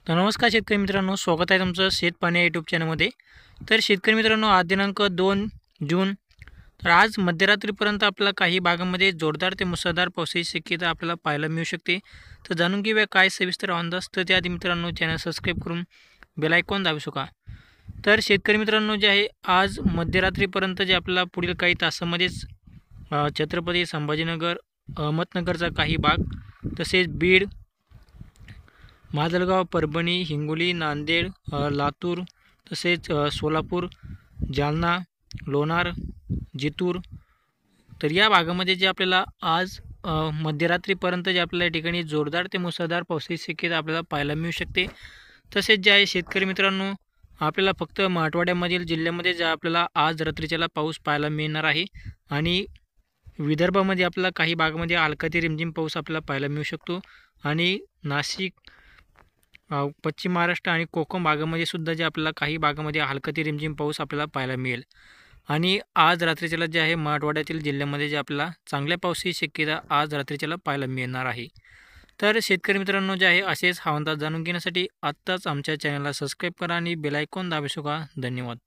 तर नमस्कार शेतकरी मित्रांनो, स्वागत आहे तुमचं शेतपाणी या यूट्यूब चॅनलमध्ये. तर शेतकरी मित्रांनो, आज दिनांक 2 जून. तर आज मध्यरात्रीपर्यंत आपल्याला काही भागामध्ये जोरदार ते मुसळधार पावसाची शक्यता आपल्याला पाहायला मिळू शकते. तर जाणून घेऊया काय सविस्तर अंदाज. तर त्याआधी मित्रांनो, चॅनल सबस्क्राईब करून बेल आयकॉन दाबू शका. तर शेतकरी मित्रांनो, जे आहे आज मध्यरात्रीपर्यंत जे आपल्याला पुढील काही तासामध्येच छत्रपती संभाजीनगर, अहमदनगरचा काही भाग, तसेच बीड, माजलगाव, परभणी, हिंगोली, नांदेड, लातूर, तसेच सोलापूर, जालना, लोणार, जितूर. तर या भागामध्ये जे आपल्याला आज मध्यरात्रीपर्यंत जे आपल्याला या ठिकाणी जोरदार ते मुसळधार पावसाची शक्यता आपल्याला पाहायला मिळू शकते. तसेच जे आहे शेतकरी मित्रांनो, आपल्याला फक्त मराठवाड्यामधील जिल्ह्यामध्ये जे आपल्याला आज रात्रीच्याला पाऊस पाहायला मिळणार आहे आणि विदर्भामध्ये आपल्याला काही भागामध्ये हलका ते रिमझिम पाऊस आपल्याला पाहायला मिळू शकतो आणि नाशिक, पश्चिम महाराष्ट्र आणि कोकण भागामध्ये सुद्धा जे आपल्याला काही भागामध्ये हलका ते रिमझिम पाऊस आपल्याला पाहायला मिळेल. आणि आज रात्रीच्याला जे आहे मराठवाड्यातील जिल्ह्यामध्ये जे आपल्याला चांगल्या पावसाची शक्यता आज रात्रीच्याला पाहायला मिळणार आहे. तर शेतकरी मित्रांनो, जे आहे असेच हवामान जाणून घेण्यासाठी आत्ताच आमच्या चॅनलला सबस्क्राईब करा आणि बेल आयकॉन दाबू शका. धन्यवाद.